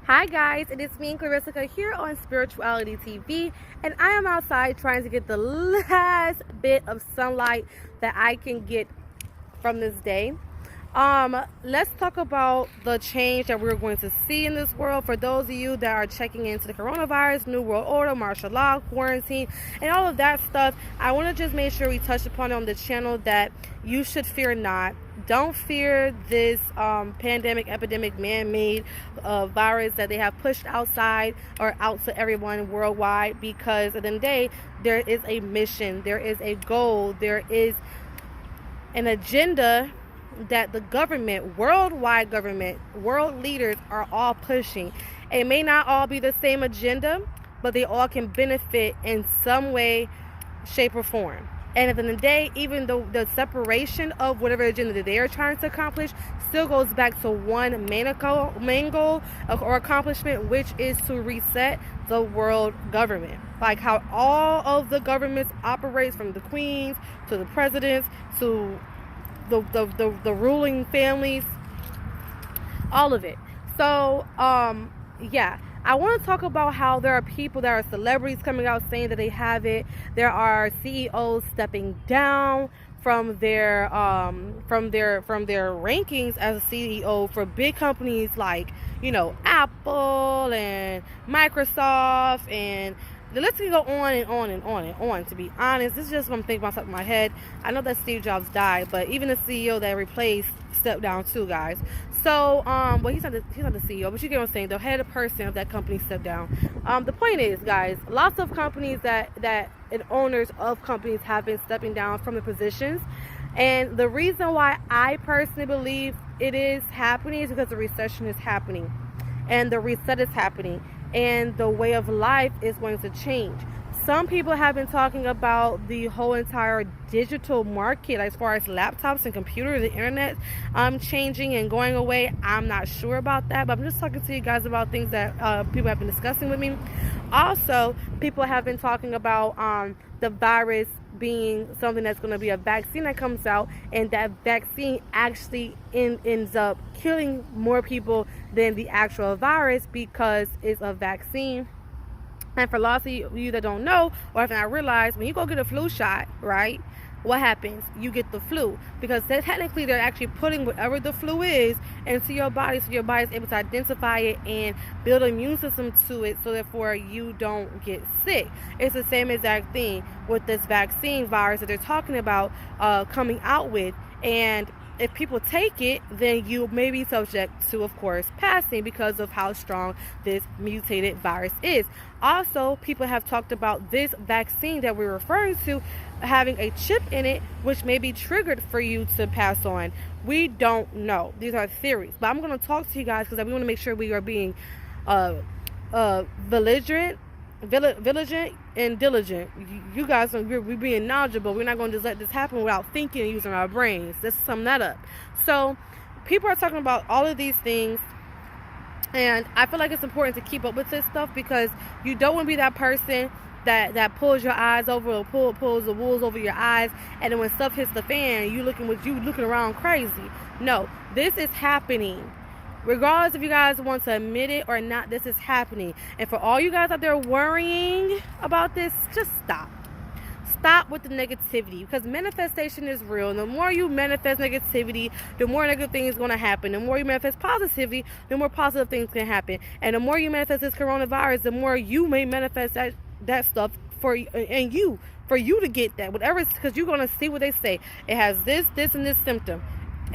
Hi guys, it is me, Clarissa, here on Spirituality TV, and I am outside trying to get the last bit of sunlight that I can get from this day. Let's talk about the change that we're going to see in this world. For those of you that are checking into the coronavirus, New World Order, martial law, quarantine, and all of that stuff, I want to just make sure we touch upon it on the channel that you should fear not. Don't fear this pandemic, epidemic, man-made virus that they have pushed outside or out to everyone worldwide, because at the end of the day, there is a mission, there is a goal, there is an agenda that the government, worldwide government, world leaders are all pushing. It may not all be the same agenda, but they all can benefit in some way, shape, or form. And at the end of the day, even though the separation of whatever agenda that they are trying to accomplish still goes back to one main goal or accomplishment, which is to reset the world government. Like how all of the governments operates, from the queens to the presidents to the ruling families, all of it. So yeah, I want to talk about how there are people that are celebrities coming out saying that they have it. There are CEOs stepping down from their rankings as a CEO for big companies like, Apple and Microsoft, and the list can go on and on and on and on. To be honest, this is just what I'm thinking about top of my head. I know that Steve Jobs died, but even the CEO that replaced stepped down too, guys. So, well, he's not the CEO, but you get what I'm saying. The head person of that company stepped down. The point is, guys, lots of companies and owners of companies have been stepping down from the positions. And the reason why I personally believe it is happening is because the recession is happening, and the reset is happening, and the way of life is going to change. Some people have been talking about the whole entire digital market as far as laptops and computers, the internet changing and going away. I'm not sure about that, but I'm just talking to you guys about things that people have been discussing with me. Also, people have been talking about the virus being something that's going to be a vaccine that comes out, and that vaccine actually ends up killing more people than the actual virus, because it's a vaccine. And for lots of you that don't know, or if not realize, when you go get a flu shot, right, what happens? You get the flu, because technically they're actually putting whatever the flu is into your body, so your body is able to identify it and build an immune system to it, so therefore you don't get sick. It's the same exact thing with this vaccine virus that they're talking about coming out with. And if people take it, then you may be subject to, of course, passing, because of how strong this mutated virus is. Also, people have talked about this vaccine that we're referring to having a chip in it, which may be triggered for you to pass on. We don't know. These are theories. But I'm going to talk to you guys because we want to make sure we are being vigilant and diligent. You guys, we're being knowledgeable. We're not going to just let this happen without thinking and using our brains. Let's sum that up. So people are talking about all of these things, and I feel like it's important to keep up with this stuff, because you don't want to be that person that pulls your eyes over, or pulls the wool over your eyes, and then when stuff hits the fan, you looking around crazy. No, this is happening. Regardless if you guys want to admit it or not, this is happening. And for all you guys out there worrying about this, just stop. Stop with the negativity, because manifestation is real. And the more you manifest negativity, the more negative things are going to happen. The more you manifest positivity, the more positive things can happen. And the more you manifest this coronavirus, the more you may manifest that stuff for you to get that. Whatever, because you're going to see what they say. It has this, and this symptom.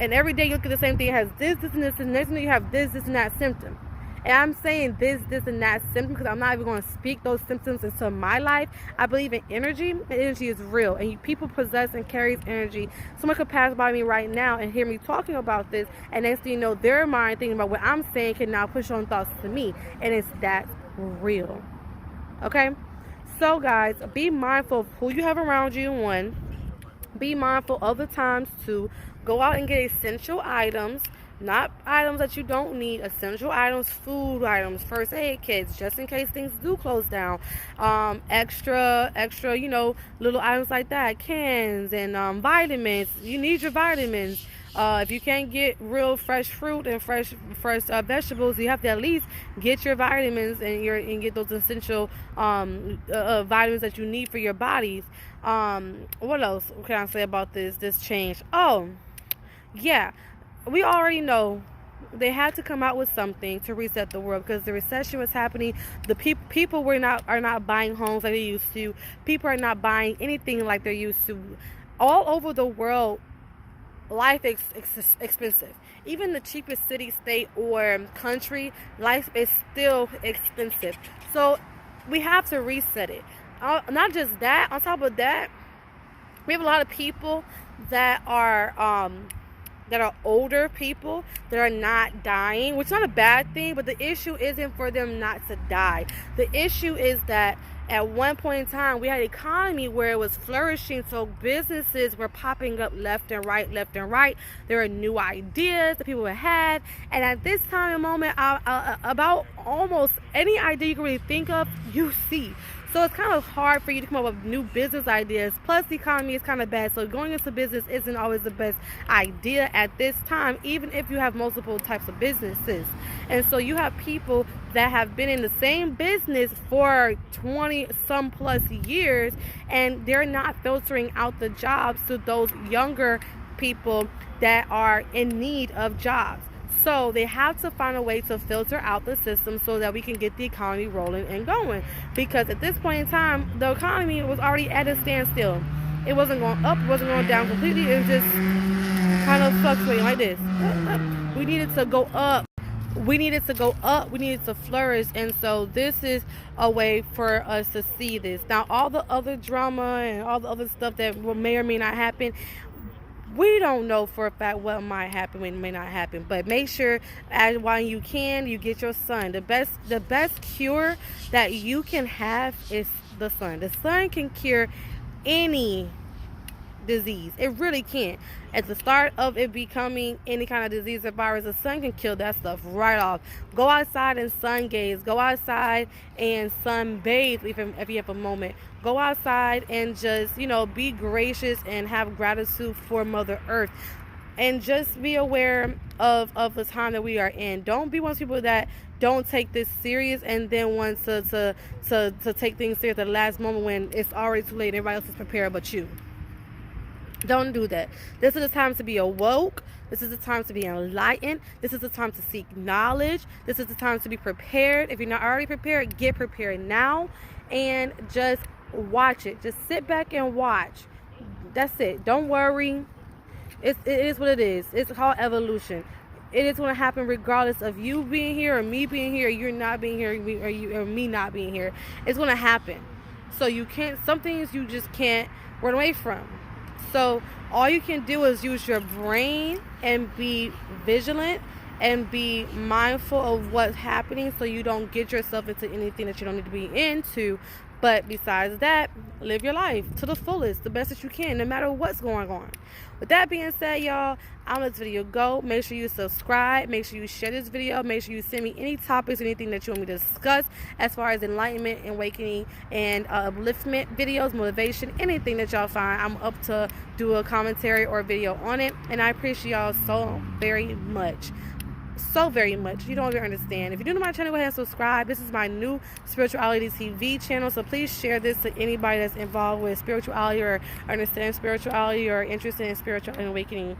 And every day you look at the same thing, it has this, and this, and next thing you have this, and that symptom. And I'm saying this, and that symptom because I'm not even going to speak those symptoms into my life. I believe in energy, and energy is real. And people possess and carries energy. Someone could pass by me right now and hear me talking about this, and next thing you know, their mind thinking about what I'm saying can now push on thoughts to me. And it's that real. Okay? So guys, be mindful of who you have around you, one. Be mindful of the times, two. Go out and get essential items, not items that you don't need. Essential items, food items, first aid kits, just in case things do close down. Extra, little items like that, cans and vitamins. You need your vitamins. If you can't get real fresh fruit and fresh vegetables, you have to at least get your vitamins and get those essential vitamins that you need for your bodies. What else can I say about this change? Oh, yeah, we already know they had to come out with something to reset the world, because the recession was happening. The people are not buying homes like they used to. People are not buying anything like they used to. All over the world, life is expensive. Even the cheapest city, state, or country, life is still expensive. So we have to reset it. Not just that, on top of that, we have a lot of people that are older people that are not dying, which is not a bad thing, but the issue isn't for them not to die. The issue is that at one point in time, we had an economy where it was flourishing, so businesses were popping up left and right. There were new ideas that people had, and at this time and moment, about almost any idea you can really think of, you see. So it's kind of hard for you to come up with new business ideas. Plus, the economy is kind of bad. So going into business isn't always the best idea at this time, even if you have multiple types of businesses. And so you have people that have been in the same business for 20 some plus years, and they're not filtering out the jobs to those younger people that are in need of jobs. So they have to find a way to filter out the system so that we can get the economy rolling and going. Because at this point in time, the economy was already at a standstill. It wasn't going up, it wasn't going down completely. It was just kind of fluctuating like this. We needed to go up. We needed to go up. We needed to flourish. And so this is a way for us to see this. Now, all the other drama and all the other stuff that may or may not happen, we don't know for a fact what might happen and may not happen. But make sure, while you can, you get your sun. The best cure that you can have is the sun. The sun can cure any disease. It really can. At the start of it becoming any kind of disease or virus, the sun can kill that stuff right off. Go outside and sun gaze. Go outside and sunbathe if you have a moment. Go outside and just, be gracious and have gratitude for Mother Earth. And just be aware of the time that we are in. Don't be one of those people that don't take this serious and then want to take things serious at the last moment when it's already too late and everybody else is prepared but you. Don't do that. This is the time to be awoke. This is the time to be enlightened. This is the time to seek knowledge. This is the time to be prepared. If you're not already prepared, get prepared now and just watch it. Just sit back and watch. That's it. Don't worry. It is what it is. It's called evolution. It is going to happen regardless of you being here or me being here, or you're not being here, or me not being here. It's going to happen. So some things you just can't run away from. So all you can do is use your brain and be vigilant and be mindful of what's happening so you don't get yourself into anything that you don't need to be into. But besides that, live your life to the fullest, the best that you can, no matter what's going on. With that being said, y'all, I'm gonna let this video go. Make sure you subscribe. Make sure you share this video. Make sure you send me any topics, anything that you want me to discuss as far as enlightenment, awakening, and upliftment videos, motivation, anything that y'all find. I'm up to do a commentary or a video on it. And I appreciate y'all so very much. So very much. You don't even understand. If you're new to my channel, go ahead and subscribe. This is my new Spirituality TV channel, so please share this to anybody that's involved with spirituality or understanding spirituality or interested in spiritual and awakening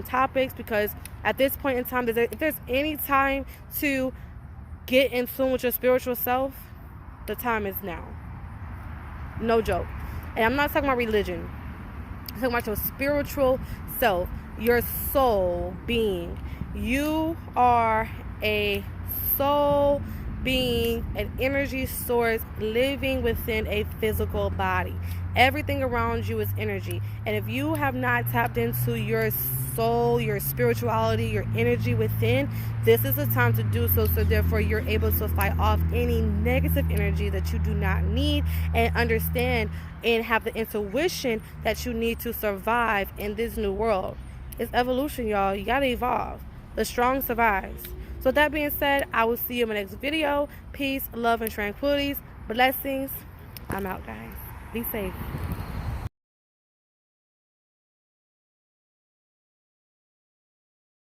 topics, because at this point in time, if there's any time to get in tune with your spiritual self, the time is now. No joke. And I'm not talking about religion. I'm talking about your spiritual self, your soul being. You are a soul being, an energy source living within a physical body. Everything around you is energy. And if you have not tapped into your soul, your spirituality, your energy within, this is the time to do so. So therefore, you're able to fight off any negative energy that you do not need, and understand and have the intuition that you need to survive in this new world. It's evolution, y'all. You gotta evolve. The strong survives. So that being said, I will see you in my next video. Peace, love, and tranquilities. Blessings. I'm out, guys. Be safe.